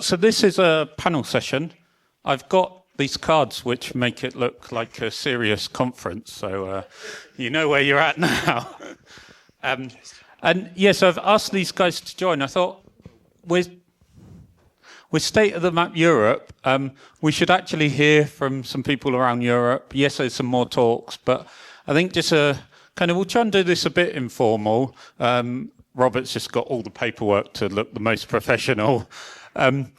So this is a panel session. I've got these cards which make it look like a serious conference, so you know where you're at now. And yes, I've asked these guys to join. I thought with State of the Map Europe, we should actually hear from some people around Europe. Yes, there's some more talks, but I think just we'll try and do this a bit informal. Robert's just got all the paperwork to look the most professional. I've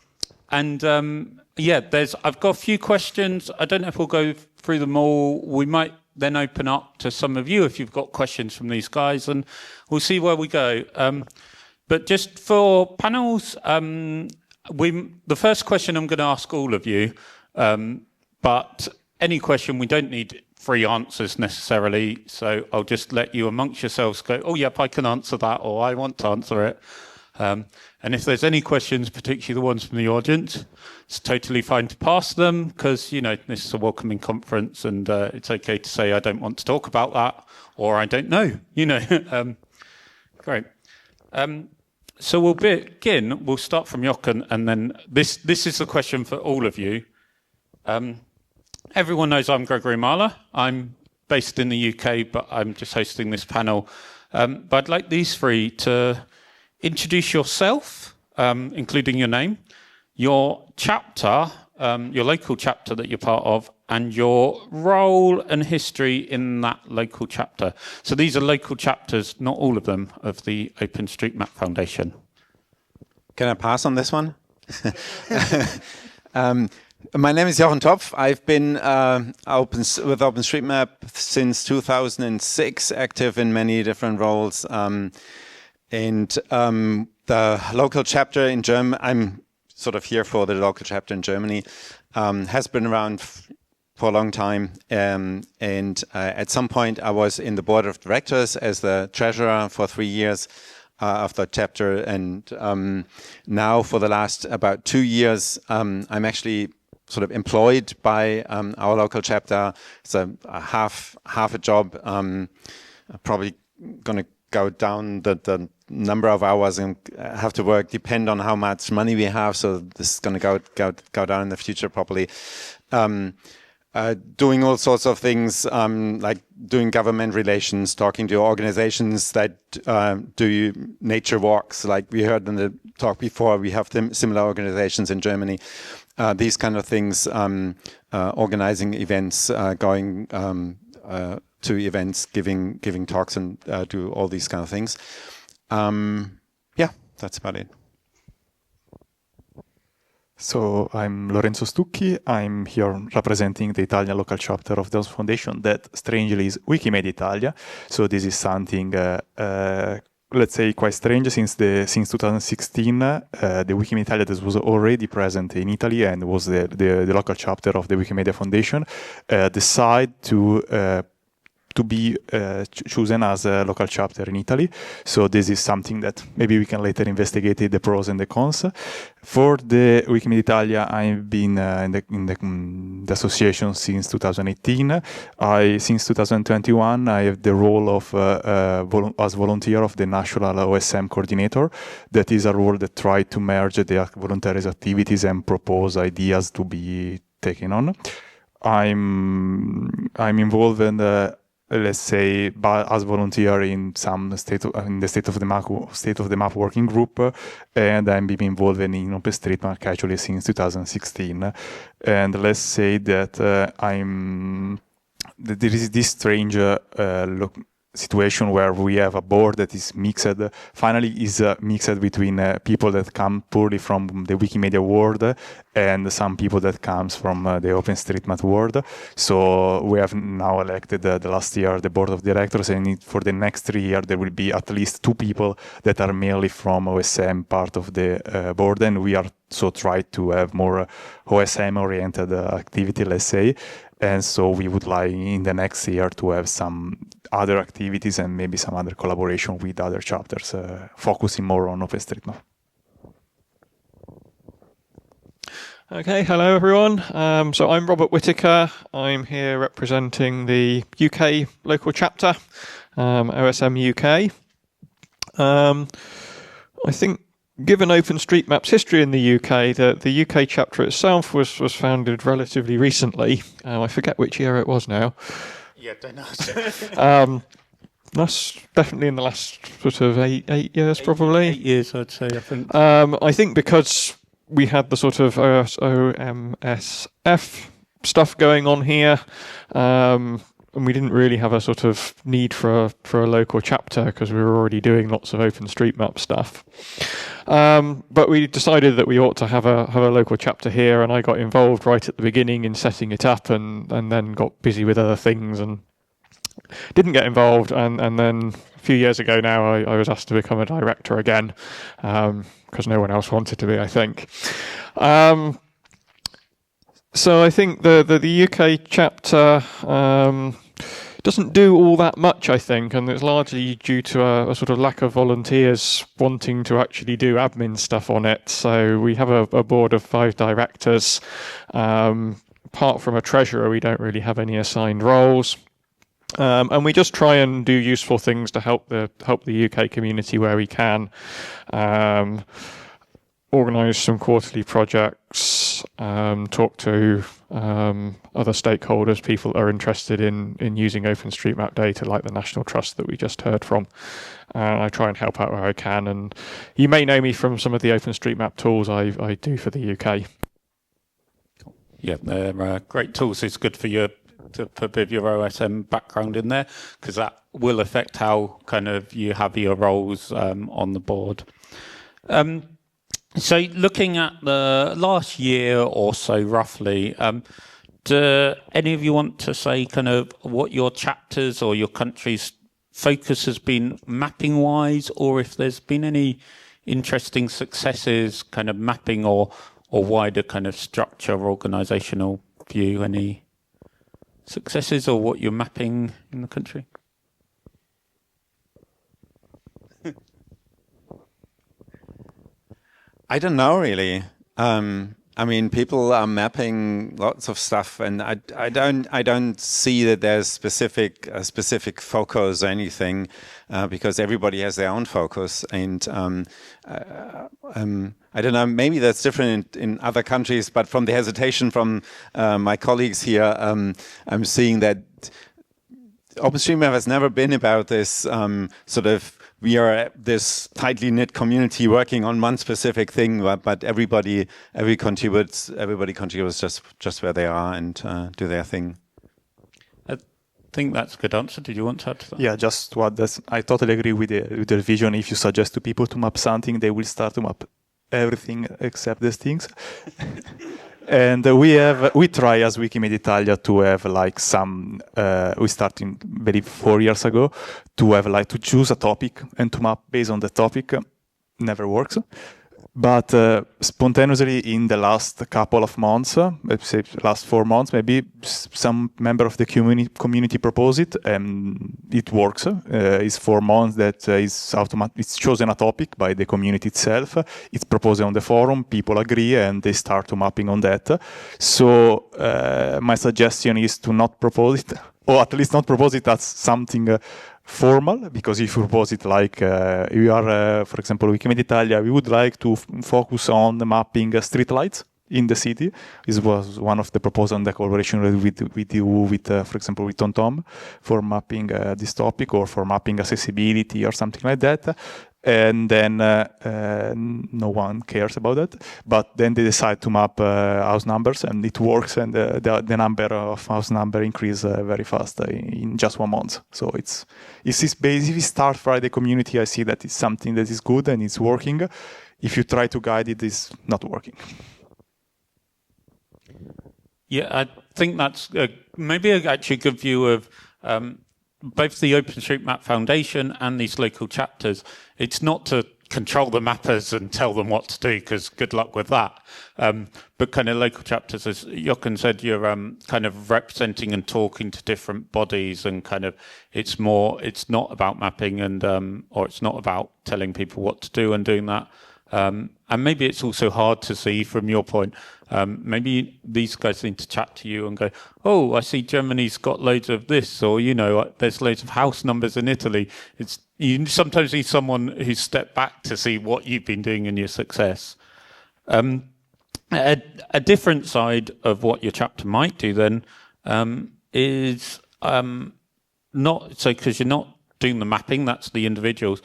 got a few questions. I don't know if we'll go through them all. We might then open up to some of you if you've got questions from these guys, and we'll see where we go. But just for panels, the first question I'm going to ask all of you, but any question, we don't need free answers necessarily, so I'll just let you amongst yourselves go, oh, yep, I can answer that, or I want to answer it. And if there's any questions, particularly the ones from the audience, it's totally fine to pass them, because, you know, this is a welcoming conference, and it's okay to say, I don't want to talk about that, or I don't know, you know. Great. So we'll begin. We'll start from Jochen, and then this is the question for all of you. Everyone knows I'm Gregory Mahler. I'm based in the UK, but I'm just hosting this panel. But I'd like these three to introduce yourself, including your name, your chapter, your local chapter that you're part of, and your role and history in that local chapter. So these are local chapters, not all of them, of the OpenStreetMap Foundation. Can I pass on this one? My name is Jochen Topf. I've been with OpenStreetMap since 2006, active in many different roles. The local chapter in Germany, I'm sort of here for the local chapter in Germany, has been around for a long time. At some point, I was in the board of directors as the treasurer for 3 years of the chapter. And now for the last about 2 years, I'm actually sort of employed by our local chapter. It's a half a job. Probably going to go down the number of hours and have to work depend on how much money we have. So this is going to go down in the future probably. Doing all sorts of things, like doing government relations, talking to organizations that do nature walks. Like we heard in the talk before, we have similar organizations in Germany. These kind of things, organizing events, going to events, giving talks, and do all these kind of things. That's about it. So I'm Lorenzo Stucchi. I'm here representing the Italian local chapter of the Foundation that strangely is Wikimedia Italia. So this is something, let's say, quite strange since 2016. The Wikimedia Italia that was already present in Italy and was the local chapter of the Wikimedia Foundation decided to be chosen as a local chapter in Italy. So this is something that maybe we can later investigate the pros and the cons. For the Wikimedia Italia, I've been in the association since 2018. Since 2021, I have the role of as volunteer of the National OSM Coordinator. That is a role that tries to merge the volunteers' activities and propose ideas to be taken on. I'm involved in let's say, as volunteer in the state of the map working group, and I'm being involved in OpenStreetMap actually since 2016. And let's say that there is this strange situation where we have a board that is mixed. Finally, is mixed between people that come purely from the Wikimedia world and some people that comes from the OpenStreetMap world. So we have now elected the last year the board of directors, and for the next 3 years there will be at least 2 people that are merely from OSM part of the board, and we are so try to have more OSM oriented activity, let's say. And so we would like in the next year to have some other activities and maybe some other collaboration with other chapters, focusing more on OpenStreetMap. Okay, hello everyone. So I'm Robert Whittaker. I'm here representing the UK local chapter, OSM UK. I think given OpenStreetMap's history in the UK, the UK chapter itself was founded relatively recently. I forget which year it was now. Yeah, don't know. That's definitely in the last sort of eight years, probably. 8 years, I'd say, I think. I think because we had the sort of OMSF stuff going on here, and we didn't really have a sort of need for a local chapter because we were already doing lots of OpenStreetMap stuff. But we decided that we ought to have a local chapter here, and I got involved right at the beginning in setting it up, and then got busy with other things and didn't get involved. And then a few years ago now, I was asked to become a director again because no one else wanted to be, I think. So I think the UK chapter doesn't do all that much, I think, and it's largely due to a sort of lack of volunteers wanting to actually do admin stuff on it. So we have a board of 5 directors. Apart from a treasurer, we don't really have any assigned roles. And we just try and do useful things to help the UK community where we can. Organise some quarterly projects, talk to other stakeholders, people that are interested in using OpenStreetMap data, like the National Trust that we just heard from. I try and help out where I can, and you may know me from some of the OpenStreetMap tools I do for the UK. Yeah, they're great tools. It's good for you to put a bit of your OSM background in there, because that will affect how kind of you have your roles on the board. So looking at the last year or so roughly, do any of you want to say kind of what your chapters or your country's focus has been mapping wise, or if there's been any interesting successes kind of mapping or wider kind of structure or organisational view, any successes or what you're mapping in the country? I don't know really. I mean, people are mapping lots of stuff, and I don't see that there's a specific focus or anything, because everybody has their own focus, and I don't know. Maybe that's different in other countries, but from the hesitation from my colleagues here, I'm seeing that OpenStreetMap has never been about this sort of, we are this tightly knit community working on one specific thing, but everybody contributes just where they are and do their thing. I think that's a good answer. Did you want to add to that? Yeah, just what does I totally agree with the vision. If you suggest to people to map something, they will start to map everything except these things. And we try as Wikimedia Italia to have like some, we started maybe 4 years ago to have like to choose a topic and to map based on the topic. Never works. But spontaneously in the last couple of months, let's say last 4 months, maybe some member of the community propose it, and it works. It's 4 months that it's chosen a topic by the community itself. It's proposed on the forum, people agree, and they start to mapping on that. So my suggestion is to not propose it, or at least not propose it as something formal, because if you propose it like we are, for example, Wikimedia Italia, we would like to focus on the mapping streetlights in the city. This was one of the proposals in the collaboration we do with, for example, with TomTom for mapping this topic, or for mapping accessibility or something like that. And then no one cares about that. But then they decide to map house numbers, and it works, and the number of house number increase very fast in just 1 month. So it's basically start from the community. I see that it's something that is good and it's working. If you try to guide it, it's not working. Yeah, I think that's maybe actually a good view of both the OpenStreetMap Foundation and these local chapters. It's not to control the mappers and tell them what to do, because good luck with that. But kind of local chapters, as Jochen said, you're kind of representing and talking to different bodies, and kind of it's not about mapping and or it's not about telling people what to do and doing that. And maybe it's also hard to see from your point. Maybe these guys need to chat to you and go, oh, I see Germany's got loads of this, or, there's loads of house numbers in Italy. You sometimes need someone who's stepped back to see what you've been doing and your success. A different side of what your chapter might do then is not, so because you're not doing the mapping, that's the individuals.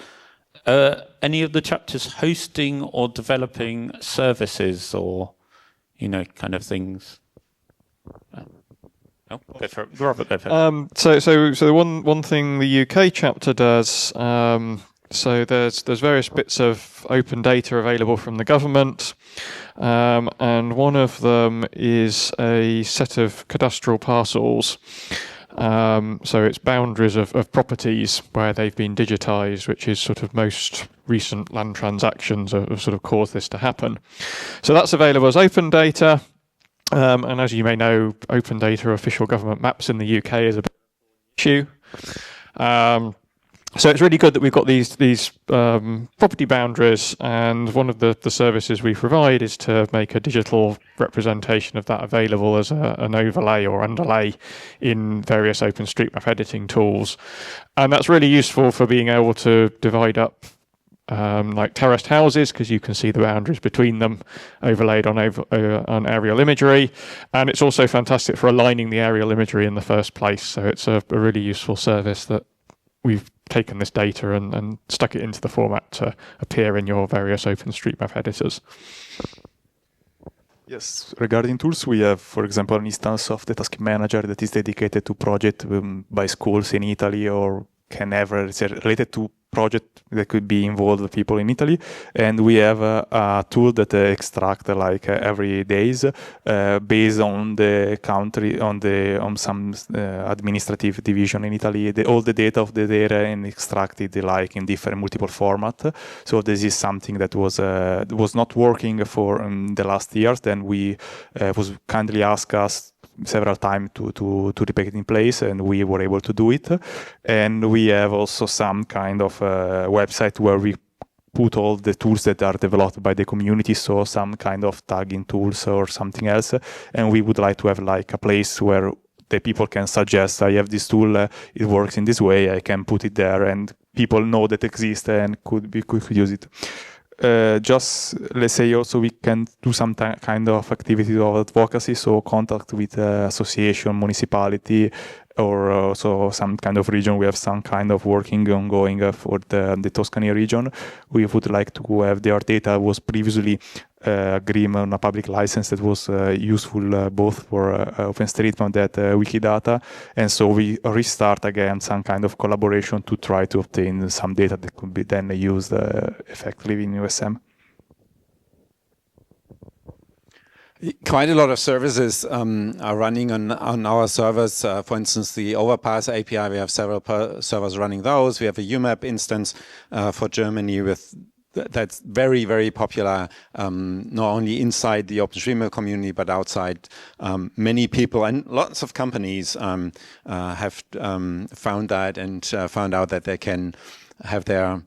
Any of the chapters hosting or developing services or, kind of things? No, go for it. Robert, go for it. So one thing the UK chapter does, so there's various bits of open data available from the government, and one of them is a set of cadastral parcels. So it's boundaries of properties where they've been digitised, which is sort of most recent land transactions have sort of caused this to happen. So that's available as open data. And as you may know, open data official government maps in the UK is a big issue. So it's really good that we've got these property boundaries, and one of the services we provide is to make a digital representation of that available as an overlay or underlay in various OpenStreetMap editing tools. And that's really useful for being able to divide up like terraced houses, because you can see the boundaries between them overlaid on aerial imagery. And it's also fantastic for aligning the aerial imagery in the first place. So it's a really useful service that we've taken this data and stuck it into the format to appear in your various OpenStreetMap editors. Yes, regarding tools, we have, for example, an instance of the task manager that is dedicated to project by schools in Italy, or can ever it's related to project that could be involved with people in Italy. And we have a tool that extract every days based on the country, on some administrative division in Italy, all the data of the data and extracted in different multiple format. So this is something that was not working for the last years. Then we was kindly asked us several times to repack it in place, and we were able to do it. And we have also some kind of website where we put all the tools that are developed by the community, so some kind of tagging tools or something else. And we would like to have a place where the people can suggest, I have this tool, it works in this way, I can put it there, and people know that exists and could use it. Just let's say also we can do some kind of activity of advocacy, so contact with association, municipality, or also some kind of region. We have some kind of working ongoing for the Tuscany region. We would like to have their data was previously agreement on a public license that was useful both for OpenStreetMap that Wikidata, and so we restart again some kind of collaboration to try to obtain some data that could be then used effectively in USM. Quite a lot of services are running on our servers. For instance, the Overpass API, we have several servers running those. We have a UMAP instance for Germany that's very, very popular, not only inside the OpenStreetMap community, but outside. Many people and lots of companies have found that and found out that they can have their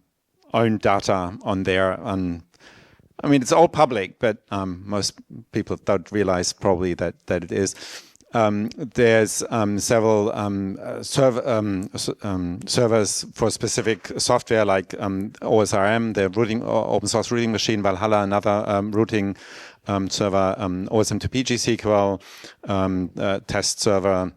own data on their I mean, it's all public, but most people don't realize probably that it is. There's several servers for specific software like OSRM, the open source routing machine, Valhalla, another routing server, OSM2P GSQL test server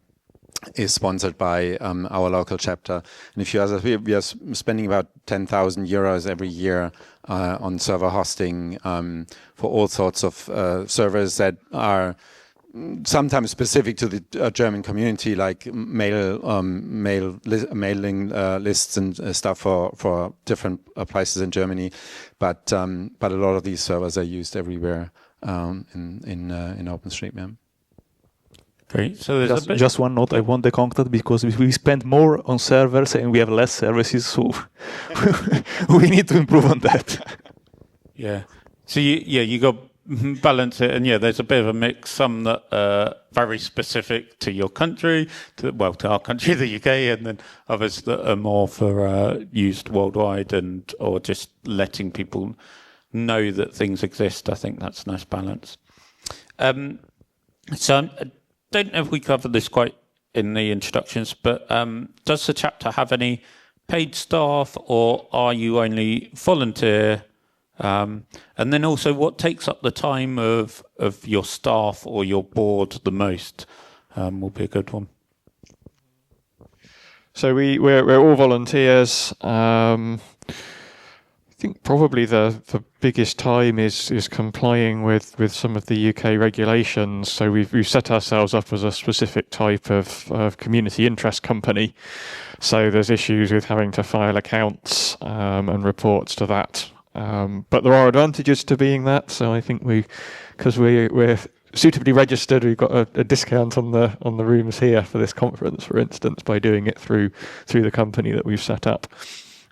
is sponsored by our local chapter. And if you ask us, we are spending about 10,000 euros every year on server hosting for all sorts of servers that are sometimes specific to the German community, like mailing lists and stuff for different places in Germany. But a lot of these servers are used everywhere in OpenStreetMap. Great. So there's just one note. I want the contact because we spend more on servers and we have less services, so we need to improve on that. Yeah. So you got balance it, and there's a bit of a mix. Some that are very specific to your country, to our country, the UK, and then others that are more for used worldwide or just letting people know that things exist. I think that's a nice balance. So I don't know if we covered this quite in the introductions, but does the chapter have any paid staff, or are you only volunteer? And then also, what takes up the time of your staff or your board the most will be a good one. So we're all volunteers. I think probably the biggest time is complying with some of the UK regulations. So we've set ourselves up as a specific type of community interest company. So there's issues with having to file accounts and reports to that. But there are advantages to being that. So I think because we're suitably registered, we've got a discount on the rooms here for this conference, for instance, by doing it through the company that we've set up.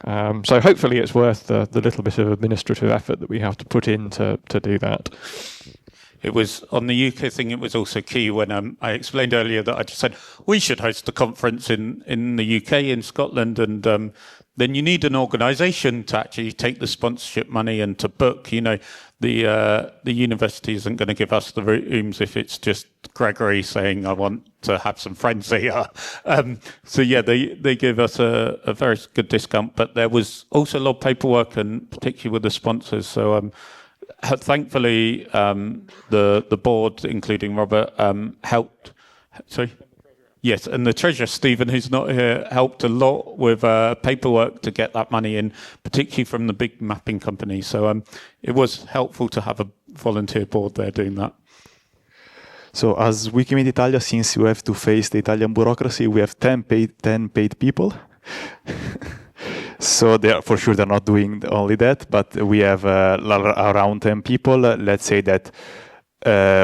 So hopefully it's worth the little bit of administrative effort that we have to put in to do that. It was on the UK thing. It was also key when I explained earlier that I just said we should host a conference in the UK, in Scotland, and then you need an organisation to actually take the sponsorship money and to book. You know, the university isn't going to give us the rooms if it's just Gregory saying I want to have some friends here. So yeah, they give us a very good discount, but there was also a lot of paperwork, and particularly with the sponsors. So thankfully, the board, including Robert, helped. Sorry. Yes, and the treasurer, Stephen, who's not here, helped a lot with paperwork to get that money in, particularly from the big mapping company. So it was helpful to have a volunteer board there doing that. So as Wikimedia Italia, since you have to face the Italian bureaucracy, we have 10 paid people. So for sure they're not doing only that, but we have around 10 people. Let's say that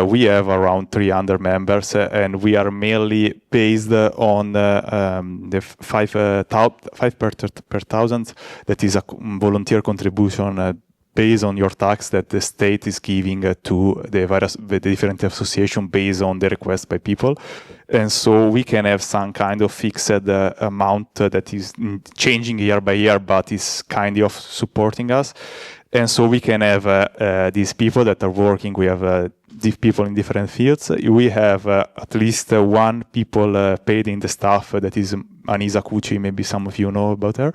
we have around 300 members, and we are mainly based on the 5 per thousand. That is a volunteer contribution based on your tax that the state is giving to the different association based on the request by people. And so we can have some kind of fixed amount that is changing year by year, but is kind of supporting us. And so we can have these people that are working. We have these people in different fields. We have at least one people paid in the staff that is Anisa Cucci. Maybe some of you know about her.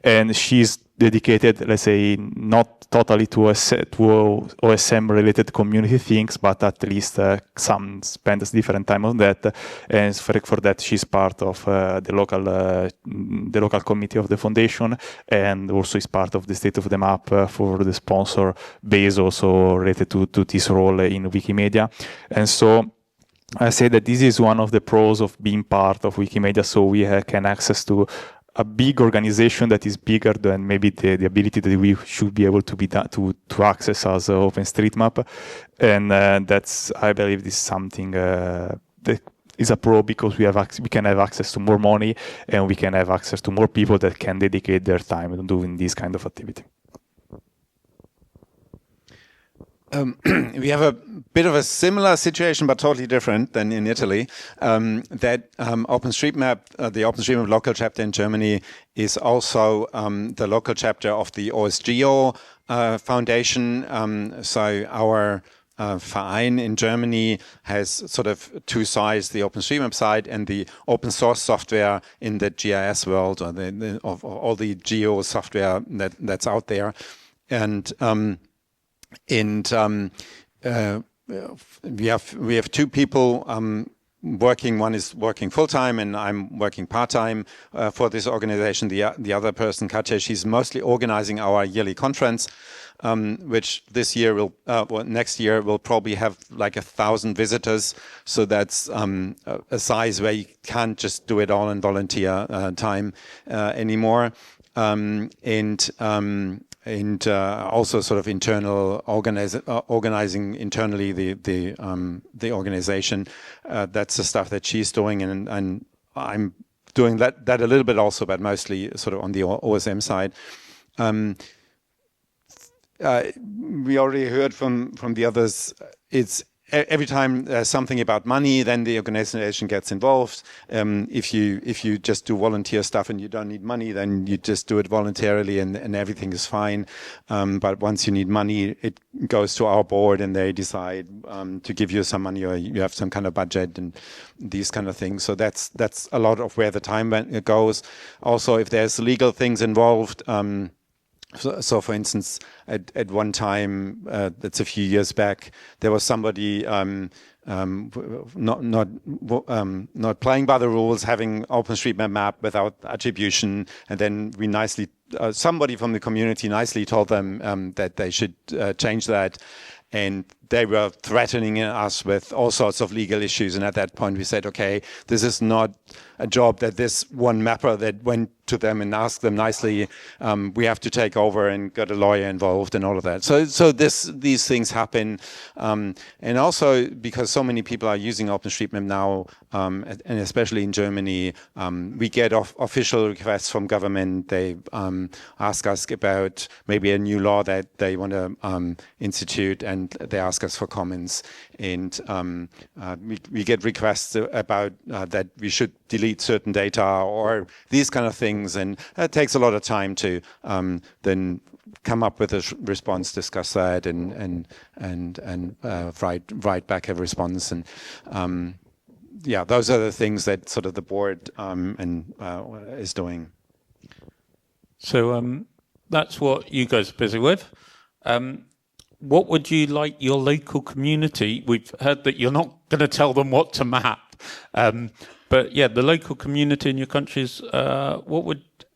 And she's dedicated, let's say, not totally to OSM-related community things, but at least some spends different time on that. And for that, she's part of the local committee of the foundation, and also is part of the State of the Map for the sponsor base, also related to this role in Wikimedia. And so I say that this is one of the pros of being part of Wikimedia, so we can access to a big organization that is bigger than maybe the ability that we should be able to be to access as OpenStreetMap, and that's, I believe, this is something that is a pro, because we can have access to more money, and we can have access to more people that can dedicate their time to doing this kind of activity. We have a bit of a similar situation, but totally different than in Italy. That OpenStreetMap, the OpenStreetMap local chapter in Germany, is also the local chapter of the OSGeo Foundation. So our Verein in Germany has sort of two sides: the OpenStreetMap side and the open source software in the GIS world, or of all the geo software that's out there, and we have two people working. One is working full time, and I'm working part time for this organization. The other person, Katja, she's mostly organizing our yearly conference, which this year next year will probably have like 1,000 visitors. So that's a size where you can't just do it all in volunteer time anymore, and also sort of internal organizing internally the organization. That's the stuff that she's doing, and I'm doing that a little bit also, but mostly sort of on the OSM side. We already heard from the others. It's every time there's something about money, then the organization gets involved. If you just do volunteer stuff and you don't need money, then you just do it voluntarily and everything is fine. But once you need money, it goes to our board and they decide to give you some money, or you have some kind of budget and these kind of things. So that's a lot of where the time goes. Also, if there's legal things involved. So, for instance, at one time, that's a few years back, there was somebody not playing by the rules, having OpenStreetMap map without attribution, and then we nicely, somebody from the community nicely told them that they should change that, and they were threatening us with all sorts of legal issues. And at that point, we said, okay, this is not a job that this one mapper that went to them and asked them nicely. We have to take over and get a lawyer involved and all of that. So these things happen. And also because so many people are using OpenStreetMap now, and especially in Germany, we get official requests from government. They ask us about maybe a new law that they want to institute, and they ask us for comments. And we get requests about that we should delete certain data or these kind of things, and it takes a lot of time to then come up with a response, discuss that, and write back a response. And yeah, those are the things that sort of the board is doing. So that's what you guys are busy with. What would you like your local community? We've heard that you're not going to tell them what to map, but yeah, the local community in your countries. What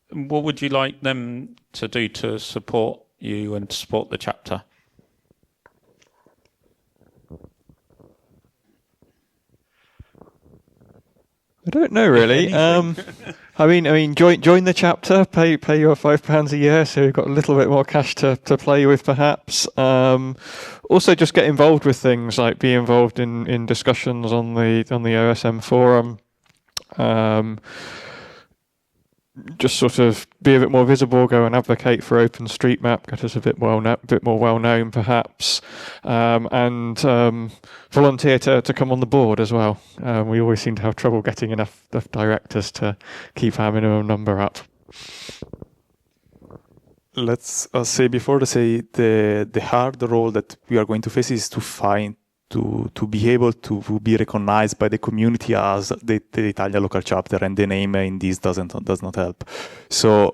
would you like them to do to support you and to support the chapter? I don't know really. I mean, join the chapter. Pay your £5 a year, so you've got a little bit more cash to play with, perhaps. Also, just get involved with things, like be involved in discussions on the OSM forum. Just sort of be a bit more visible, go and advocate for OpenStreetMap, get us a bit more well known, perhaps, and volunteer to come on the board as well. We always seem to have trouble getting enough directors to keep our minimum number up. Let's say before to say the hard role that we are going to face is to be able to be recognized by the community as the Italian local chapter, and the name in this does not help. So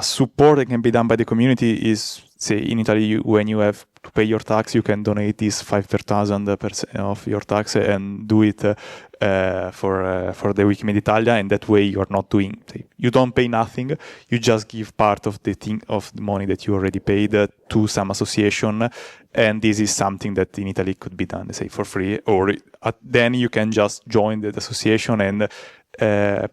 support that can be done by the community is, say, in Italy, when you have to pay your tax, you can donate this 5 per thousand of your tax and do it for the Wikimedia Italia, and that way you are not doing. You don't pay nothing. You just give part of the money that you already paid to some association, and this is something that in Italy could be done, say, for free. Or then you can just join the association and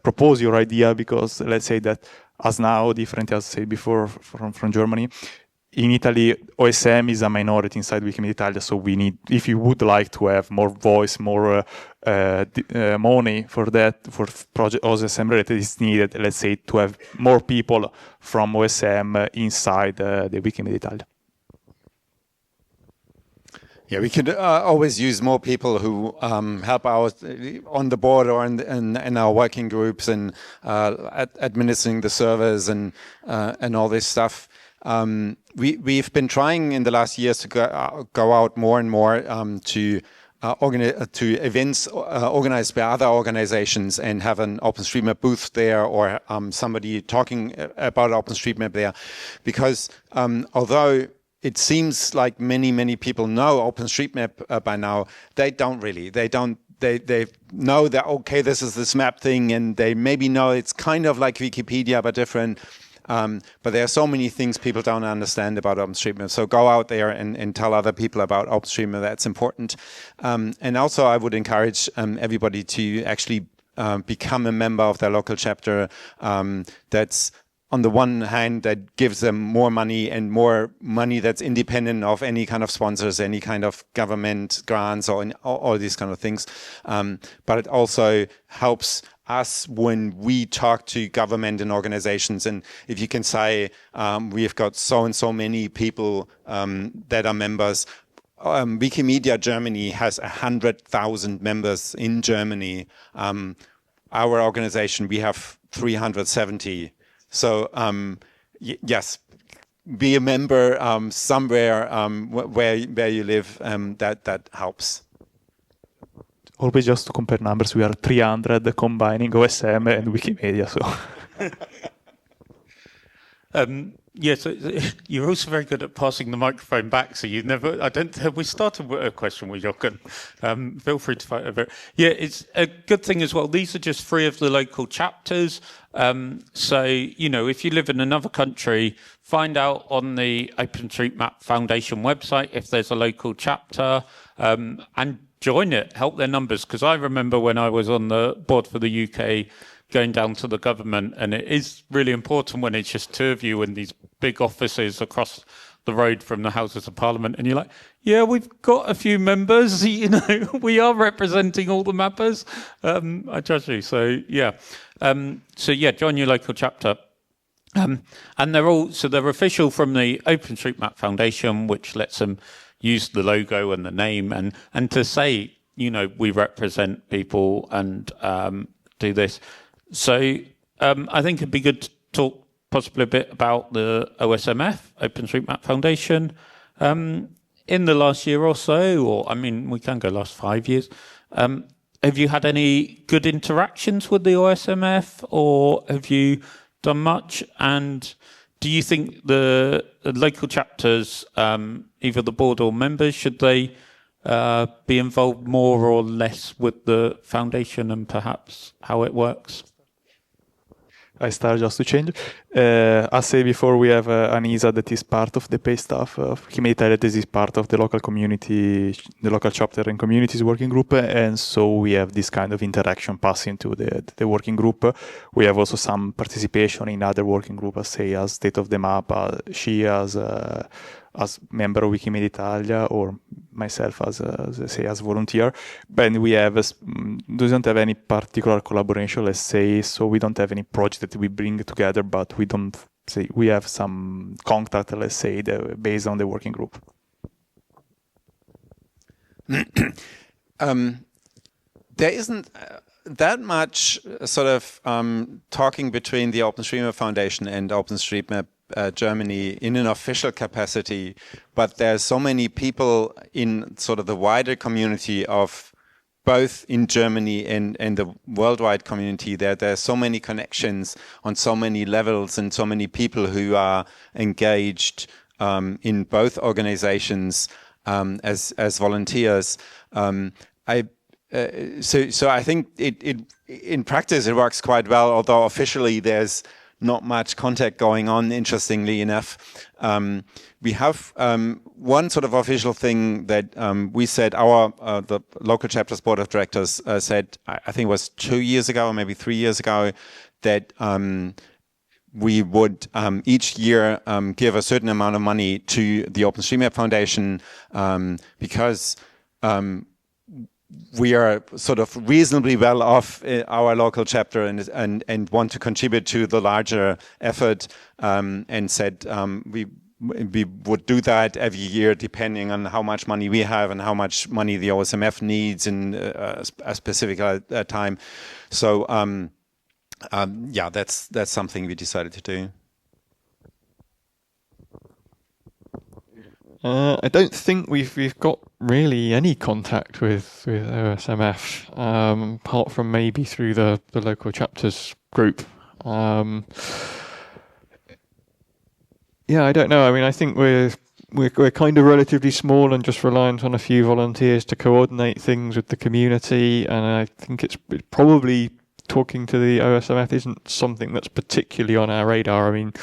propose your idea, because let's say that as now, different as said before from Germany. In Italy, OSM is a minority inside Wikimedia Italia, so we need, if you would like to have more voice, more money for that, for project OSM related, it's needed, let's say, to have more people from OSM inside the Wikimedia Italia. Yeah, we could always use more people who help out on the board or in our working groups and administering the servers and all this stuff. We've been trying in the last years to go out more and more to events organized by other organizations and have an OpenStreetMap booth there, or somebody talking about OpenStreetMap there, because although it seems like many people know OpenStreetMap by now, they don't really. They know that, okay, this map thing, and they maybe know it's kind of like Wikipedia but different. But there are so many things people don't understand about OpenStreetMap. So go out there and tell other people about OpenStreetMap. That's important. And also, I would encourage everybody to actually become a member of their local chapter. That's, on the one hand, that gives them more money, and more money that's independent of any kind of sponsors, any kind of government grants, or all these kind of things. But it also helps us when we talk to government and organizations. And if you can say, we've got so and so many people that are members, Wikimedia Germany has 100,000 members in Germany. Our organization, we have 370. So yes, be a member somewhere where you live. That helps. Always just to compare numbers, we are 300 combining OSM and Wikimedia. So. Yes, you're also very good at passing the microphone back. So you never. I don't. Have we started with a question with Jochen? Feel free to fight over it. Yeah, it's a good thing as well. These are just 3 of the local chapters. So if you live in another country, find out on the OpenStreetMap Foundation website if there's a local chapter, and join it. Help their numbers, because I remember when I was on the board for the UK, going down to the government, and it is really important when it's just 2 of you in these big offices across the road from the Houses of Parliament, and you're like, yeah, we've got a few members, we are representing all the mappers. I trust you. So yeah, join your local chapter. And they're official from the OpenStreetMap Foundation, which lets them use the logo and the name, and to say, we represent people and do this. So I think it'd be good to talk possibly a bit about the OSMF, OpenStreetMap Foundation. In the last year or so, or we can go last 5 years, have you had any good interactions with the OSMF, or have you done much? And do you think the local chapters, either the board or members, should they be involved more or less with the foundation and perhaps how it works? I start just to change. As said before, we have Anisa that is part of the pay staff of Wikimedia. That is part of the local community, the local chapter and communities working group, and so we have this kind of interaction passing to the working group. We have also some participation in other working groups, say as State of the Map, she as member of Wikimedia Italia, or myself as volunteer. But we doesn't have any particular collaboration, let's say, so we don't have any project that we bring together, but we have some contact, let's say, based on the working group. There isn't that much sort of talking between the OpenStreetMap Foundation and OpenStreetMap Germany in an official capacity, but there's so many people in sort of the wider community of both in Germany and the worldwide community. There's so many connections on so many levels and so many people who are engaged in both organizations as volunteers. So I think it in practice it works quite well, although officially there's not much contact going on, interestingly enough. We have one sort of official thing that we said, the local chapter's board of directors said, I think it was 2 years ago or maybe 3 years ago, that we would each year give a certain amount of money to the OpenStreetMap Foundation because we are sort of reasonably well off in our local chapter and want to contribute to the larger effort, and said we would do that every year depending on how much money we have and how much money the OSMF needs in a specific time. So yeah, that's something we decided to do. I don't think we've got really any contact with OSMF, apart from maybe through the local chapters group. Yeah, I don't know. I mean, I think we're kind of relatively small and just reliant on a few volunteers to coordinate things with the community, and I think it's probably talking to the OSMF isn't something that's particularly on our radar. I mean,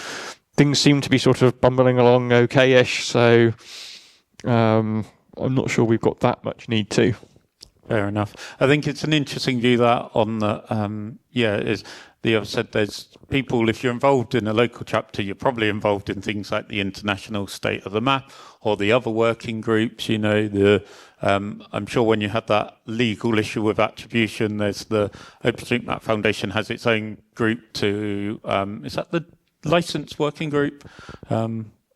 things seem to be sort of bumbling along okay-ish, so I'm not sure we've got that much need to. Fair enough. I think it's an interesting view that on the, as the other said, there's people, if you're involved in a local chapter, you're probably involved in things like the International State of the Map or the other working groups, I'm sure when you had that legal issue with attribution, there's the OpenStreetMap Foundation has its own group to, is that the license working group?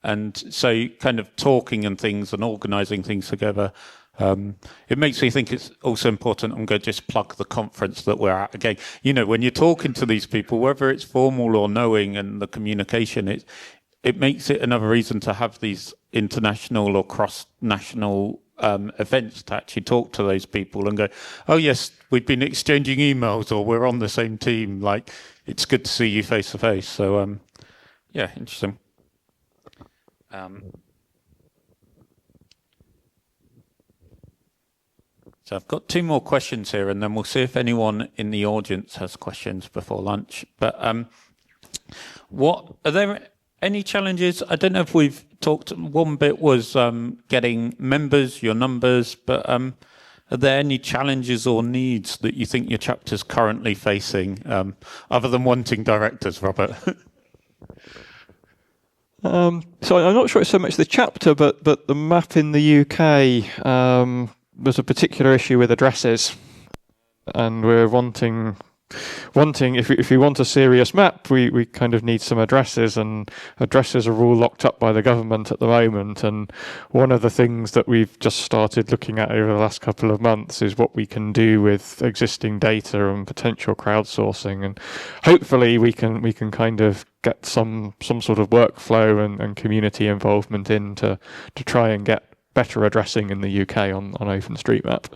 And so kind of talking and things and organising things together, it makes me think it's also important. I'm going to just plug the conference that we're at again. You know, when you're talking to these people, whether it's formal or knowing and the communication, it makes it another reason to have these international or cross-national events to actually talk to those people and go, oh yes, we've been exchanging emails or we're on the same team. Like, it's good to see you face to face. So, yeah, interesting. So I've got 2 more questions here, and then we'll see if anyone in the audience has questions before lunch. But what are there any challenges? I don't know if we've talked. One bit was getting members, your numbers, but are there any challenges or needs that you think your chapter's currently facing, other than wanting directors, Robert? So I'm not sure it's so much the chapter, but the map in the UK. There's a particular issue with addresses, and we're wanting if we want a serious map, we kind of need some addresses, and addresses are all locked up by the government at the moment. And one of the things that we've just started looking at over the last couple of months is what we can do with existing data and potential crowdsourcing, and hopefully we can kind of get some sort of workflow and community involvement in to try and get better addressing in the UK on OpenStreetMap.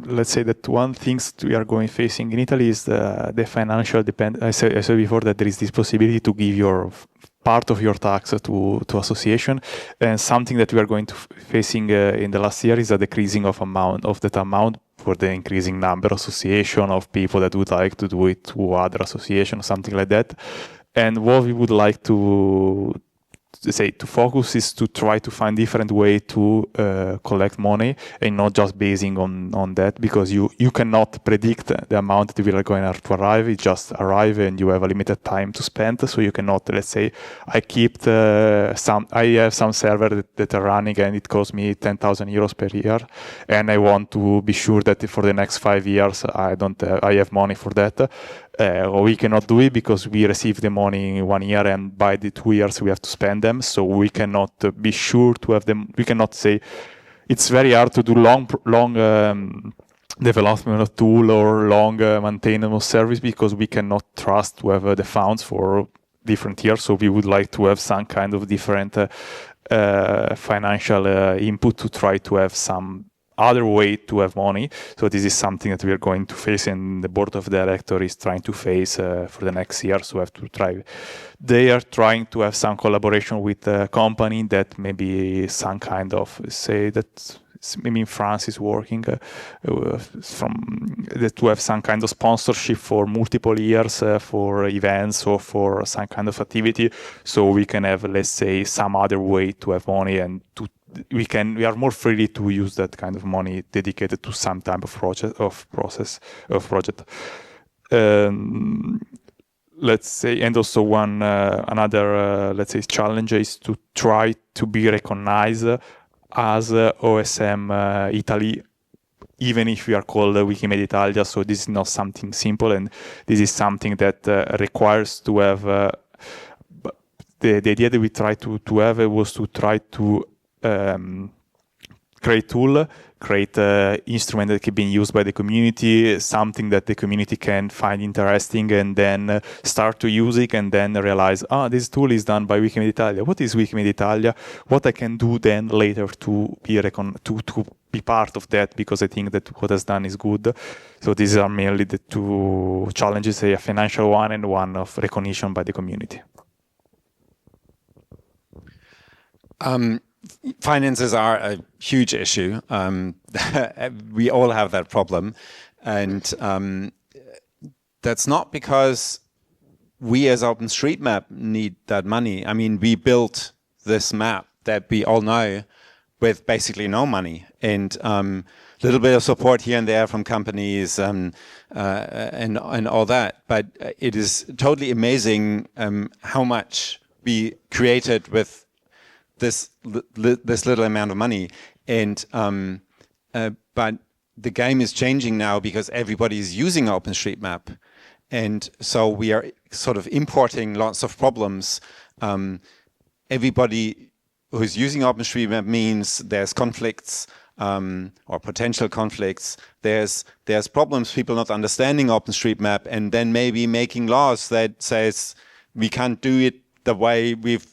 Let's say that one thing we are going facing in Italy is the financial depend. I said before that there is this possibility to give your part of your tax to association, and something that we are going to facing in the last year is a decreasing of that amount for the increasing number of association of people that would like to do it to other association, something like that. And what we would like to focus is to try to find different way to collect money, and not just basing on that, because you cannot predict the amount that will going to arrive. It just arrive and you have a limited time to spend, so you cannot, let's say, I have some server that are running and it costs me 10,000 euros per year, and I want to be sure that for the next 5 years I have money for that. We cannot do it because we receive the money in 1 year, and by the 2 years we have to spend them. So we cannot be sure to have them. We cannot say it's very hard to do long development of tool or long maintenance of service, because we cannot trust to have the funds for different years. So we would like to have some kind of different financial input to try to have some other way to have money. So this is something that we are going to face, and the board of directors is trying to face for the next year. So we have to try. They are trying to have some collaboration with a company that maybe some kind of, say that maybe in France is working to have some kind of sponsorship for multiple years for events or for some kind of activity, so we can have, let's say, some other way to have money, and we are more free to use that kind of money dedicated to some type of project. Let's say, and also another let's say challenge is to try to be recognized as OSM Italy, even if we are called Wikimedia Italia. So this is not something simple, and this is something that requires to have. The idea that we try to have was to try to create instrument that can be used by the community, something that the community can find interesting, and then start to use it, and then realize, this tool is done by Wikimedia Italia. What is Wikimedia Italia? What I can do then later to be part of that, because I think that what has done is good. So these are mainly the 2 challenges, a financial one and one of recognition by the community. Finances are a huge issue. We all have that problem. And that's not because we as OpenStreetMap need that money. I mean, we built this map that we all know with basically no money, and little bit of support here and there from companies and all that. But it is totally amazing how much we created with this little amount of money, and but the game is changing now because everybody is using OpenStreetMap, And so we are sort of importing lots of problems. Everybody who's using OpenStreetMap means there's conflicts or potential conflicts. There's problems, people not understanding OpenStreetMap, and then maybe making laws that says we can't do it the way we've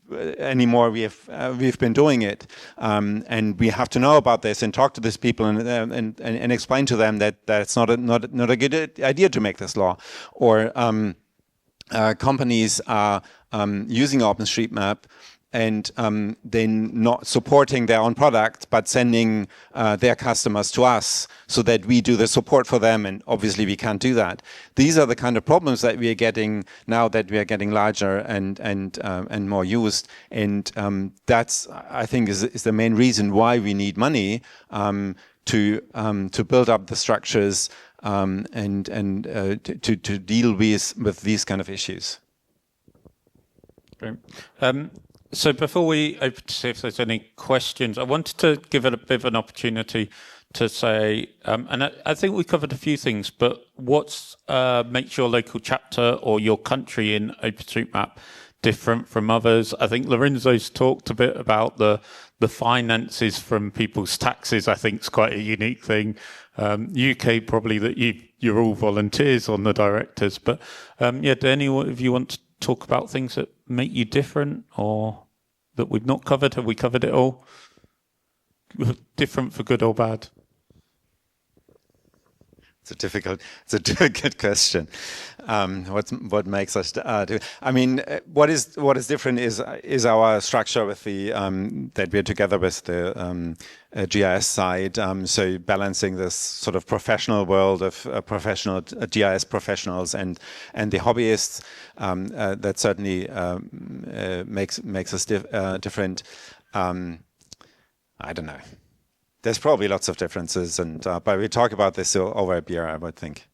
been doing it, and we have to know about this and talk to these people and explain to them that it's not a good idea to make this law. Or companies are using OpenStreetMap and then not supporting their own product, but sending their customers to us so that we do the support for them. And obviously we can't do that. These are the kind of problems that we are getting now that we are getting larger and more used. And that's, I think, is the main reason why we need money to build up the structures and to deal with these kind of issues. Great. So before we open to see if there's any questions, I wanted to give it a bit of an opportunity to say, and I think we covered a few things, but what makes your local chapter or your country in OpenStreetMap different from others? I think Lorenzo's talked a bit about the finances from people's taxes. I think is quite a unique thing. UK probably that you're all volunteers on the directors, but yeah, do any of you want to talk about things that make you different or that we've not covered? Have we covered it all? Different for good or bad? It's a difficult question. What makes us do? I mean, what is different is our structure with the that we're together with the GIS side. So balancing this sort of professional world of professional GIS professionals and the hobbyists. That certainly makes us different. I don't know. There's probably lots of differences, but we talk about this over a beer, I would think.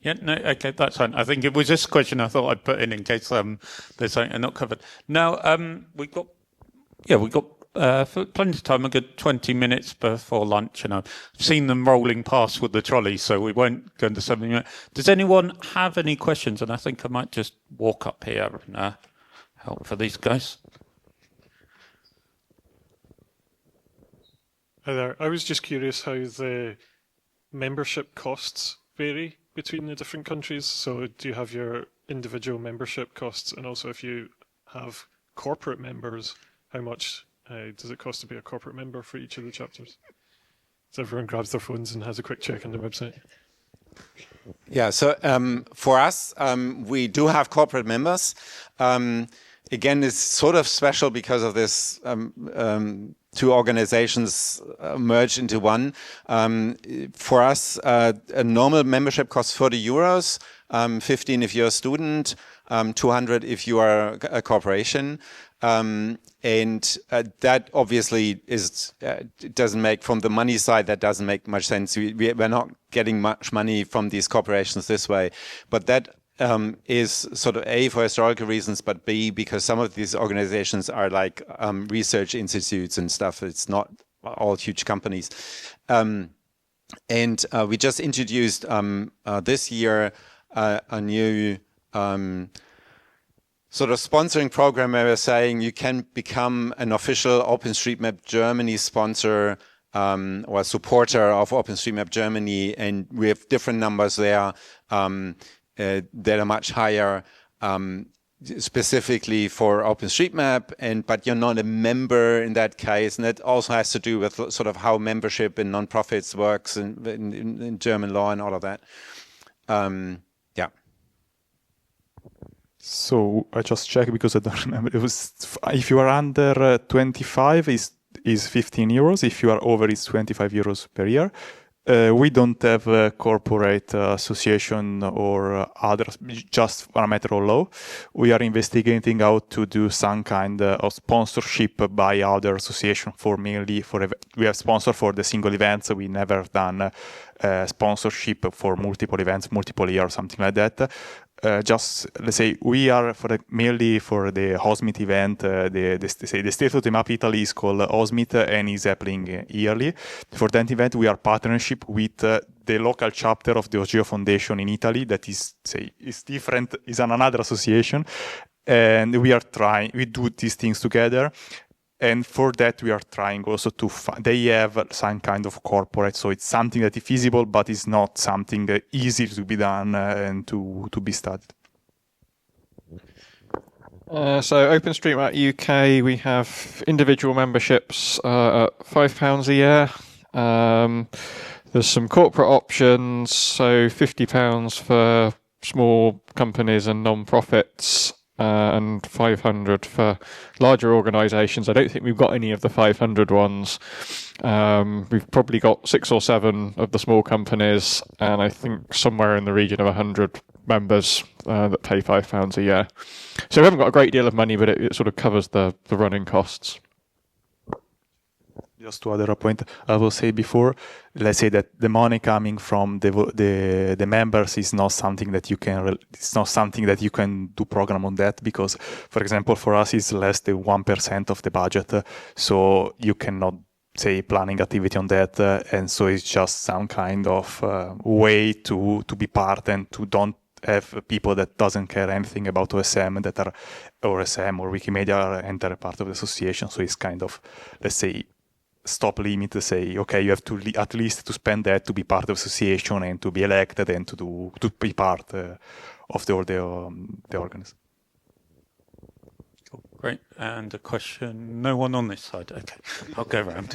Yeah, no, okay, that's fine. I think it was just a question I thought I'd put in case there's something not covered. Now, we've got for plenty of time, a good 20 minutes before lunch, and I've seen them rolling past with the trolley, so we won't go into something yet. Does anyone have any questions? And I think I might just walk up here and help for these guys. Hi there. I was just curious how the membership costs vary between the different countries. So do you have your individual membership costs? And also if you have corporate members, how much does it cost to be a corporate member for each of the chapters? So everyone grabs their phones and has a quick check on the website. Yeah, so for us, we do have corporate members. Again, it's sort of special because of this two organizations merged into one. For us, a normal membership costs 40 euros, 15 if you're a student, 200 if you are a corporation. And that obviously it doesn't make, from the money side, that doesn't make much sense. We're not getting much money from these corporations this way. But that is sort of A, for historical reasons, but B, because some of these organizations are like research institutes and stuff. It's not all huge companies. And we just introduced this year a new sort of sponsoring program where we're saying you can become an official OpenStreetMap Germany sponsor or supporter of OpenStreetMap Germany, and we have different numbers there that are much higher specifically for OpenStreetMap, but you're not a member in that case, and that also has to do with sort of how membership in nonprofits works in German law and all of that. Yeah. So I just checked because I don't remember. It was if you are under 25 is 15 euros. If you are over, it's 25 euros per year. We don't have a corporate association or other, just a matter of law. We are investigating how to do some kind of sponsorship by other association we have sponsor for the single events. We never done sponsorship for multiple events, multiple years, something like that. just let's say we are mainly for the OSMIT event. The State of the Map Italy is called OSMIT and is happening yearly. For that event, we are partnership with the local chapter of the OSGeo Foundation in Italy. That is different, is another association, and we do these things together. And for that, we are trying also they have some kind of corporate, so it's something that is feasible, but it's not something easy to be done and to be studied. So OpenStreetMap UK, we have individual memberships at £5 a year. There's some corporate options, so £50 for small companies and non-profits, and 500 for larger organisations. I don't think we've got any of the 500 ones. We've probably got 6 or 7 of the small companies, and I think somewhere in the region of 100 members that pay £5 a year. So we haven't got a great deal of money, but it sort of covers the running costs. Just to add a point, I will say before, let's say that the money coming from the members is not something that you can. It's not something that you can do program on that, because, for example, for us it's less than 1% of the budget, so you cannot say planning activity on that, and so it's just some kind of way to be part and to don't have people that doesn't care anything about OSM that are OSM or Wikimedia are enter part of the association. So it's kind of, let's say, stop limit to say, okay, you have to at least to spend that to be part of the association and to be elected and to be part of the organism. Cool. Great. And a question, no one on this side. Okay, I'll go around.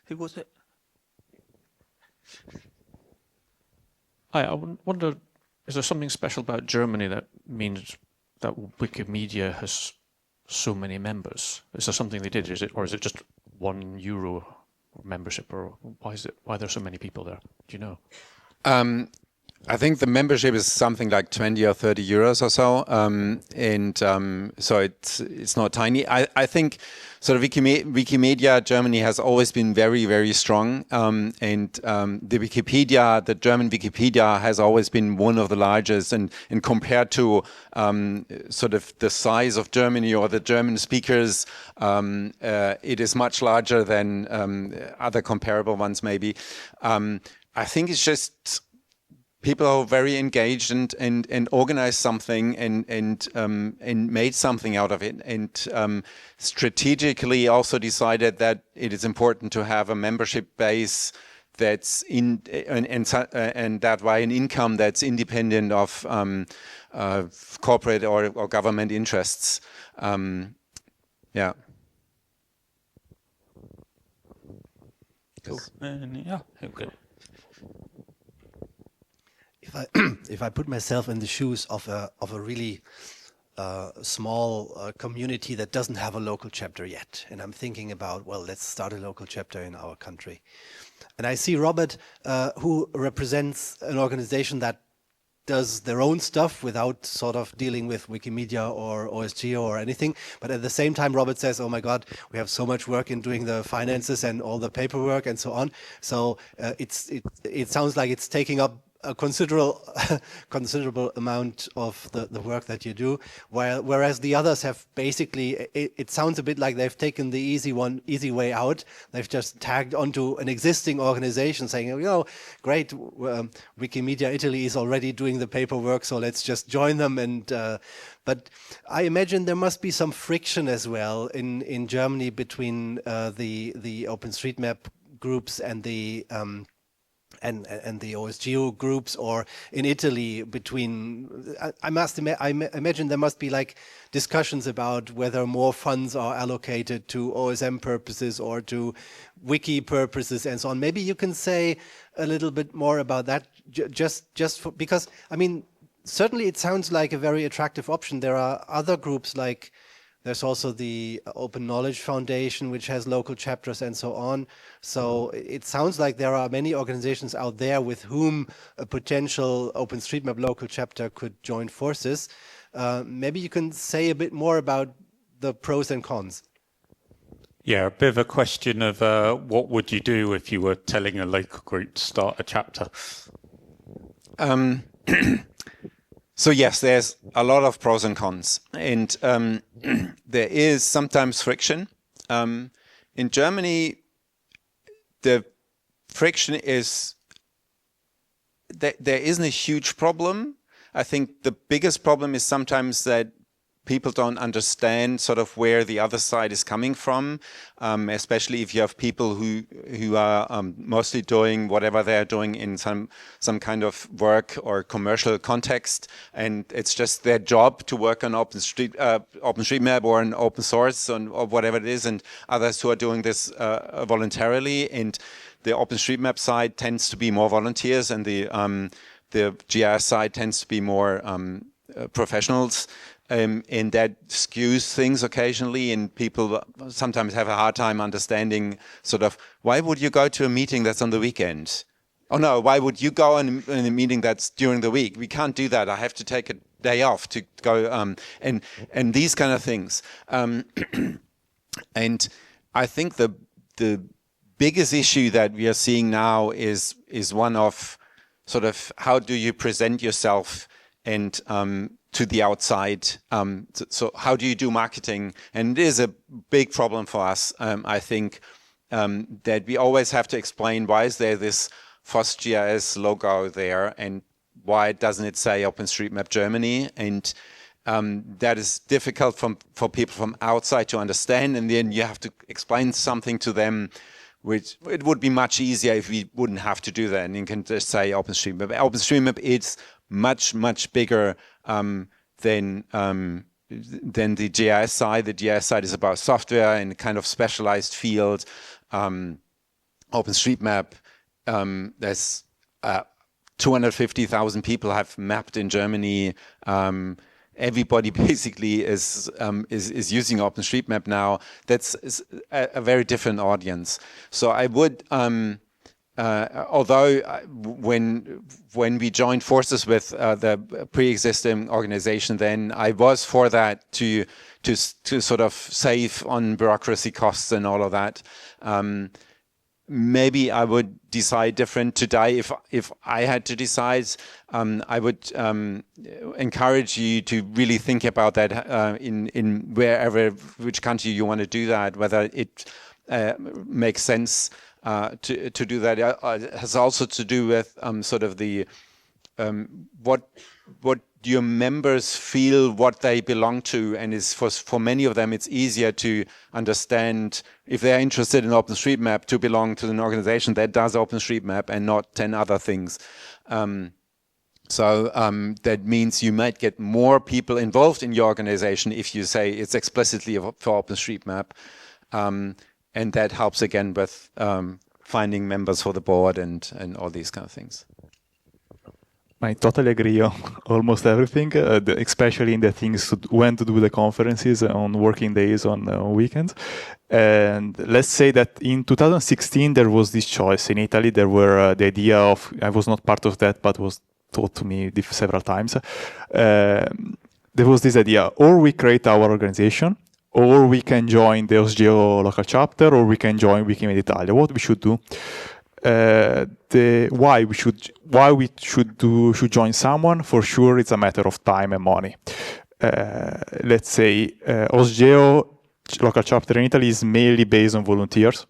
Who was it? Hi, I wonder, is there something special about Germany that means that Wikimedia has so many members? Is there something they did? Is it just €1 membership, or why are there so many people there? Do you know? I think the membership is something like 20 or 30 euros or so, so it's not tiny. I think sort of Wikimedia Germany has always been very, very strong, and the German Wikipedia has always been one of the largest, and compared to sort of the size of Germany or the German speakers, it is much larger than other comparable ones maybe. I think it's just people are very engaged and organized something and made something out of it, and strategically also decided that it is important to have a membership base that's and that way an income that's independent of corporate or government interests. Yeah. Cool. Yeah. Okay. If I put myself in the shoes of a really small community that doesn't have a local chapter yet, and I'm thinking about, well, let's start a local chapter in our country, and I see Robert, who represents an organization that does their own stuff without sort of dealing with Wikimedia or OSGeo or anything, but at the same time Robert says, oh my God, we have so much work in doing the finances and all the paperwork and so on, so it sounds like it's taking up a considerable amount of the work that you do, whereas the others have basically, it sounds a bit like they've taken the easy way out. They've just tagged onto an existing organization saying, you know, great, Wikimedia Italy is already doing the paperwork, so let's just join them. And but I imagine there must be some friction as well in Germany between the OpenStreetMap groups and the OSGeo groups, or in Italy between, I imagine there must be like discussions about whether more funds are allocated to OSM purposes or to wiki purposes and so on. Maybe you can say a little bit more about that, because I mean, certainly it sounds like a very attractive option. There are other groups, like there's also the Open Knowledge Foundation, which has local chapters and so on. So it sounds like there are many organizations out there with whom a potential OpenStreetMap local chapter could join forces. Maybe you can say a bit more about the pros and cons. Yeah, a bit of a question of what would you do if you were telling a local group to start a chapter? So yes, there's a lot of pros and cons, and there is sometimes friction. In Germany, the friction is there isn't a huge problem. I think the biggest problem is sometimes that people don't understand sort of where the other side is coming from, especially if you have people who are mostly doing whatever they're doing in some kind of work or commercial context, and it's just their job to work on OpenStreetMap or on open source or whatever it is, and others who are doing this voluntarily. And the OpenStreetMap side tends to be more volunteers, and the GIS side tends to be more professionals. And that skews things occasionally, and people sometimes have a hard time understanding sort of, why would you go to a meeting that's on the weekend? Oh no, why would you go in a meeting that's during the week? We can't do that. I have to take a day off to go, and these kind of things. And I think the biggest issue that we are seeing now is one of sort of, how do you present yourself and to the outside. So how do you do marketing? And it is a big problem for us. I think that we always have to explain, why is there this FOSS-GIS logo there, and why doesn't it say OpenStreetMap Germany? And that is difficult for people from outside to understand. And then you have to explain something to them, which it would be much easier if we wouldn't have to do that. And you can just say OpenStreetMap. OpenStreetMap is much bigger than the GIS side. The GIS side is about software in a kind of specialized field. OpenStreetMap, there's 250,000 people have mapped in Germany. Everybody basically is using OpenStreetMap now. That's a very different audience. So I would. Although when we joined forces with the pre-existing organization, then I was for that to sort of save on bureaucracy costs and all of that. Maybe I would decide different today. If I had to decide, I would encourage you to really think about that in which country you want to do that, whether it makes sense. To do that. It has also to do with sort of the what your members feel, what they belong to, and is for many of them it's easier to understand, if they're interested in OpenStreetMap, to belong to an organization that does OpenStreetMap and not 10 other things. So that means you might get more people involved in your organization if you say it's explicitly for OpenStreetMap. And that helps again with finding members for the board and all these kind of things. I totally agree on almost everything, especially in the things when to do the conferences on working days, on weekends. And let's say that in 2016 there was this choice in Italy. There were the idea of, I was not part of that, but was taught to me several times. There was this idea, or we create our organization, or we can join the OSGeo local chapter, or we can join Wikimedia Italia. What we should do? Why we should join someone? For sure, it's a matter of time and money. Let's say OSGeo local chapter in Italy is mainly based on volunteers.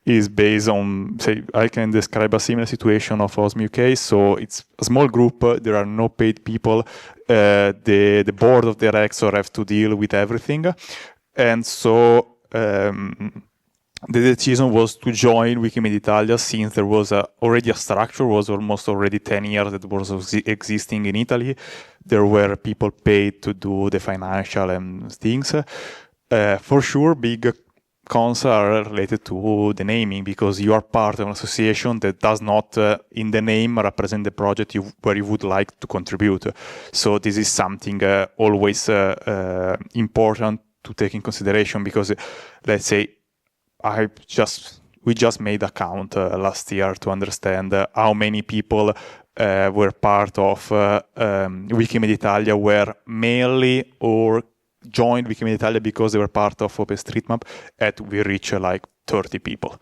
Is based on, say, I can describe a similar situation of OSM UK. So it's a small group. There are no paid people. The board of directors have to deal with everything, and so the decision was to join Wikimedia Italia, since there was already a structure, was almost already 10 years that was existing in Italy. There were people paid to do the financial and things. For sure, big cons are related to the naming, because you are part of an association that does not, in the name, represent the project where you would like to contribute. So this is something always important to take in consideration, because let's say we just made a count last year to understand how many people were part of Wikimedia Italia were mainly or joined Wikimedia Italia because they were part of OpenStreetMap, and we reached like 30 people,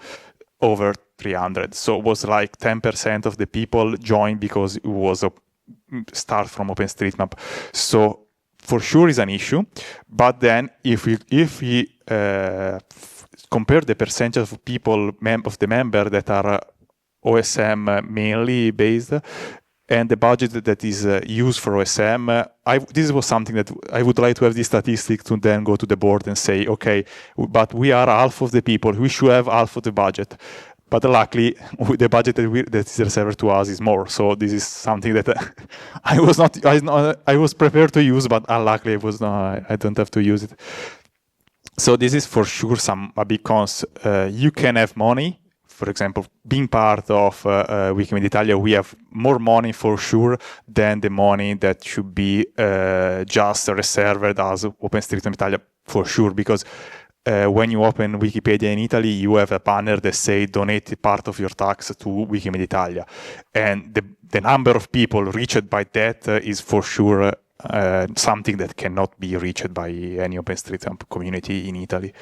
over 300. So it was like 10% of the people joined because it was a start from OpenStreetMap. So for sure is an issue, but then if we compare the percentage of people of the member that are OSM mainly based, and the budget that is used for OSM, this was something that I would like to have this statistic to then go to the board and say, okay, but we are half of the people, we should have half of the budget. But luckily, the budget that is reserved to us is more. So this is something that I was prepared to use, but unluckily I don't have to use it. So this is for sure a big cons. You can have money. For example, being part of Wikimedia Italia, we have more money for sure than the money that should be just reserved as OpenStreetMap Italia for sure. Because when you open Wikipedia in Italy, you have a banner that says donate part of your tax to Wikimedia Italia. And the number of people reached by that is for sure something that cannot be reached by any OpenStreetMap community in Italy.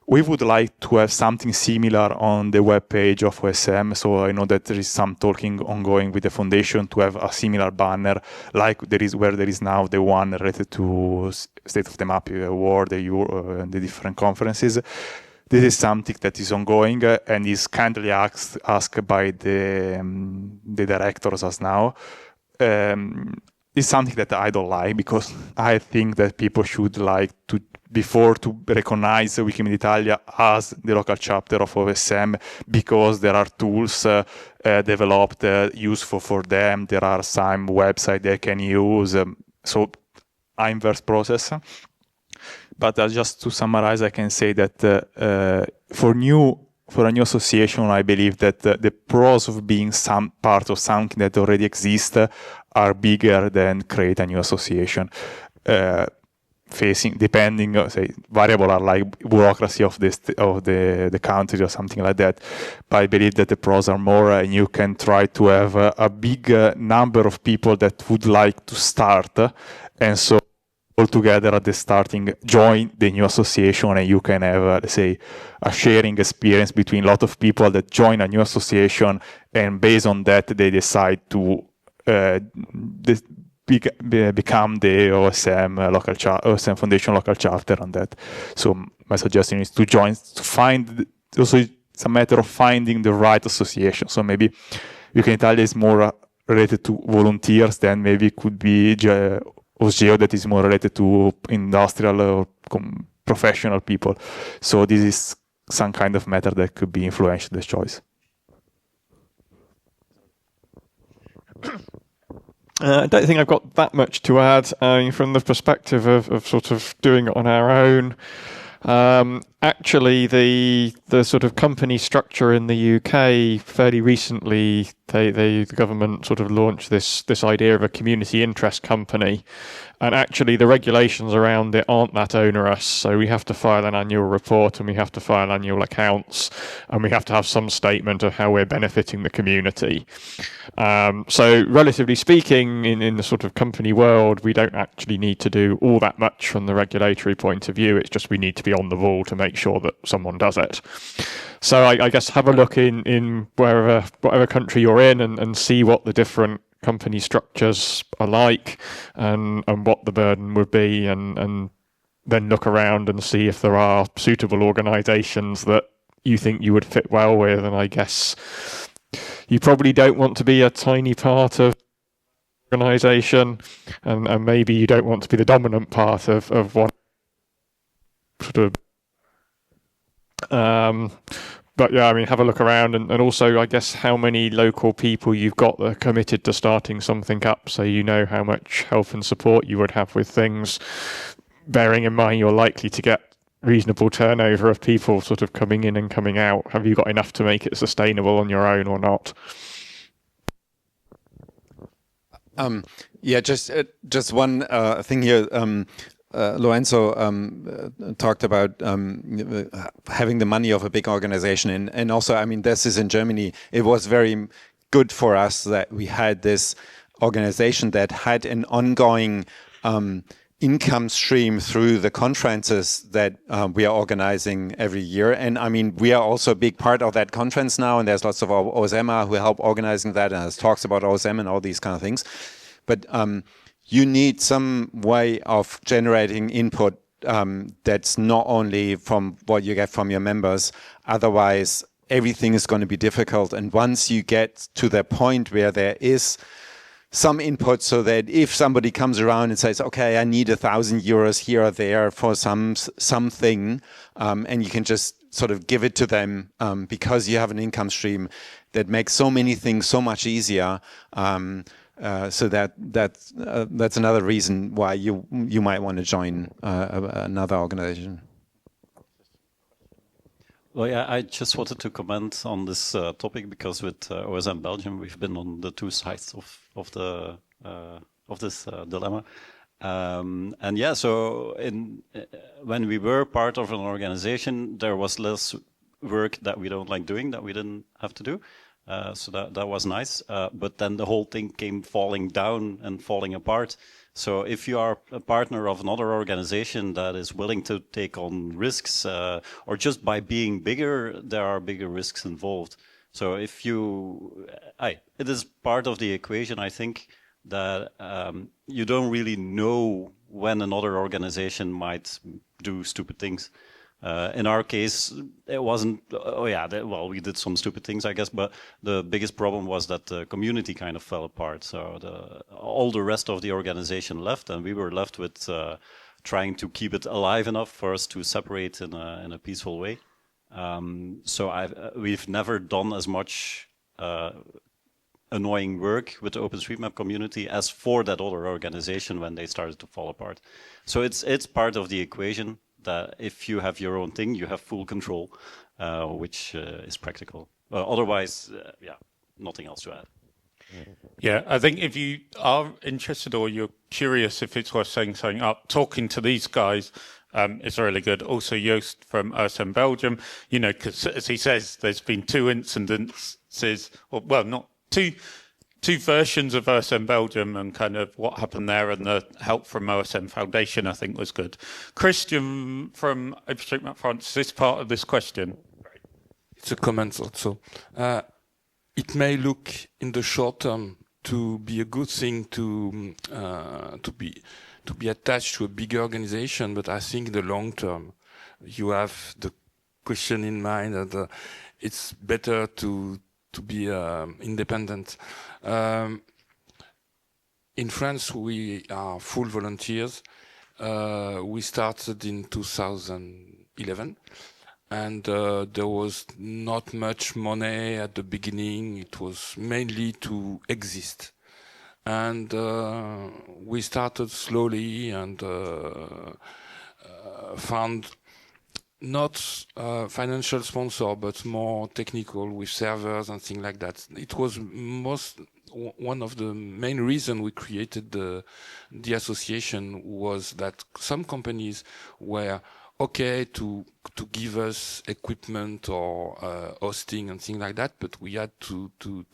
We would like to have something similar on the webpage of OSM. So I know that there is some talking ongoing with the foundation to have a similar banner, like there is now the one related to State of the Map Award, the different conferences. This is something that is ongoing and is kindly asked by the directors as now. It's something that I don't like, because I think that people should like to, before to recognize Wikimedia Italia as the local chapter of OSM, because there are tools developed useful for them. There are some websites they can use. So inverse process. But just to summarize, I can say that for a new association, I believe that the pros of being some part of something that already exists are bigger than create a new association. Depending, say, variable are like bureaucracy of the country or something like that. But I believe that the pros are more, and you can try to have a big number of people that would like to start, and so all together at the starting join the new association, and you can have, let's say, a sharing experience between a lot of people that join a new association, and based on that they decide to become the OSM Foundation local chapter on that. So my suggestion is to join, to find, also it's a matter of finding the right association. So maybe Wikimedia Italia is more related to volunteers, then maybe it could be OSGEO that is more related to industrial or professional people. So this is some kind of matter that could be influential this choice. I don't think I've got that much to add from the perspective of sort of doing it on our own. Actually, the sort of company structure in the UK fairly recently, the government sort of launched this idea of a community interest company, and actually the regulations around it aren't that onerous. So we have to file an annual report, and we have to file annual accounts, and we have to have some statement of how we're benefiting the community. So relatively speaking, in the sort of company world, we don't actually need to do all that much from the regulatory point of view. It's just we need to be on the ball to make sure that someone does it. So I guess have a look in whatever country you're in, and see what the different company structures are like, and what the burden would be, and then look around and see if there are suitable organisations that you think you would fit well with. And I guess you probably don't want to be a tiny part of organisation, and maybe you don't want to be the dominant part of one sort of. But yeah, I mean, have a look around, and also, I guess, how many local people you've got that are committed to starting something up, so you know how much help and support you would have with things, bearing in mind you're likely to get reasonable turnover of people sort of coming in and coming out. Have you got enough to make it sustainable on your own or not? Yeah, just one thing here. Lorenzo talked about having the money of a big organization, and also, I mean, this is in Germany. It was very good for us that we had this organization that had an ongoing income stream through the conferences that we are organizing every year. And I mean, we are also a big part of that conference now, and there's lots of our OSM who help organizing that, and there's talks about OSM and all these kind of things. But you need some way of generating input that's not only from what you get from your members. Otherwise, everything is going to be difficult. And once you get to the point where there is some input, so that if somebody comes around and says, okay, I need €1,000 here or there for something, and you can just sort of give it to them because you have an income stream that makes so many things so much easier. So that's another reason why you might want to join another organization. Well, yeah, I just wanted to comment on this topic because with OSM Belgium, we've been on the two sides of this dilemma. And yeah, so when we were part of an organization, there was less work that we don't like doing that we didn't have to do. So that was nice. But then the whole thing came falling down and falling apart. So if you are a partner of another organization that is willing to take on risks, or just by being bigger, there are bigger risks involved. So if it is part of the equation, I think, that you don't really know when another organization might do stupid things. In our case, it wasn't, we did some stupid things, I guess, but the biggest problem was that the community kind of fell apart. So all the rest of the organization left, and we were left with trying to keep it alive enough for us to separate in a peaceful way. So we've never done as much annoying work with the OpenStreetMap community as for that other organization when they started to fall apart. So it's part of the equation that if you have your own thing, you have full control, which is practical. Otherwise, nothing else to add. Yeah, I think if you are interested or you're curious if it's worth setting something up, talking to these guys is really good. Also, Joost from OSM Belgium, because as he says, there's been two incidences, not two versions of OSM Belgium, and kind of what happened there, and the help from OSM Foundation, I think, was good. Christian from OpenStreetMap France, this part of this question. It's a comment also. It may look in the short term to be a good thing to be attached to a bigger organization, but I think in the long term, you have the question in mind that it's better to be independent. In France, we are full volunteers. We started in 2011, and there was not much money at the beginning. It was mainly to exist. And we started slowly and found not financial sponsor, but more technical with servers and things like that. It was one of the main reasons we created the association was that some companies were okay to give us equipment or hosting and things like that, but we had to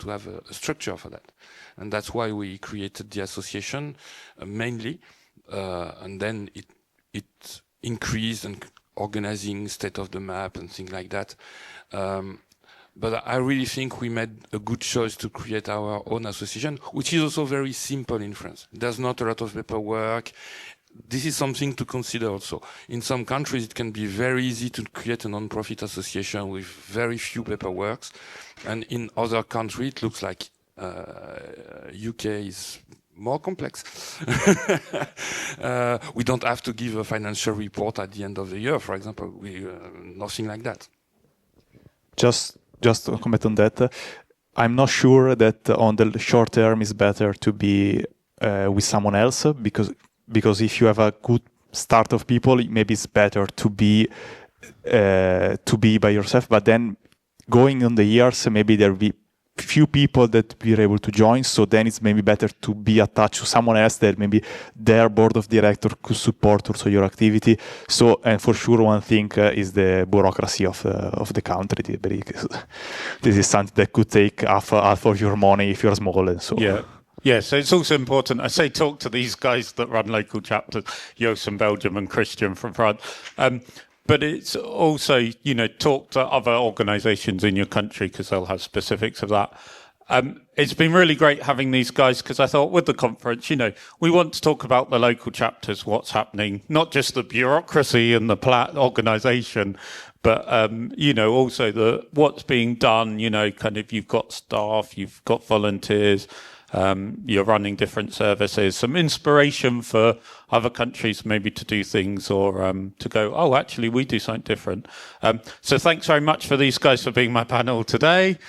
have a structure for that. And that's why we created the association mainly, and then it increased and organizing state of the map and things like that. But I really think we made a good choice to create our own association, which is also very simple in France. There's not a lot of paperwork. This is something to consider also. In some countries, it can be very easy to create a non-profit association with very few paperwork. And in other countries, it looks like UK is more complex. We don't have to give a financial report at the end of the year, for example. Nothing like that. Just to comment on that, I'm not sure that on the short term it's better to be with someone else because if you have a good start of people, maybe it's better to be by yourself. But then going on the years, maybe there will be few people that we're able to join, so then it's maybe better to be attached to someone else that maybe their board of director could support also your activity. So, and for sure one thing is the bureaucracy of the country. This is something that could take half of your money if you're small, and so yeah. Yeah, so it's also important. I say talk to these guys that run local chapters, Jos from Belgium and Christian from France. But it's also, you know, talk to other organisations in your country because they'll have specifics of that. It's been really great having these guys because I thought with the conference, you know, we want to talk about the local chapters, what's happening, not just the bureaucracy and the organisation, but, you know, also what's being done, you know, kind of you've got staff, you've got volunteers, you're running different services, some inspiration for other countries maybe to do things or to go, oh, actually, we do something different. So thanks very much for these guys for being my panel today.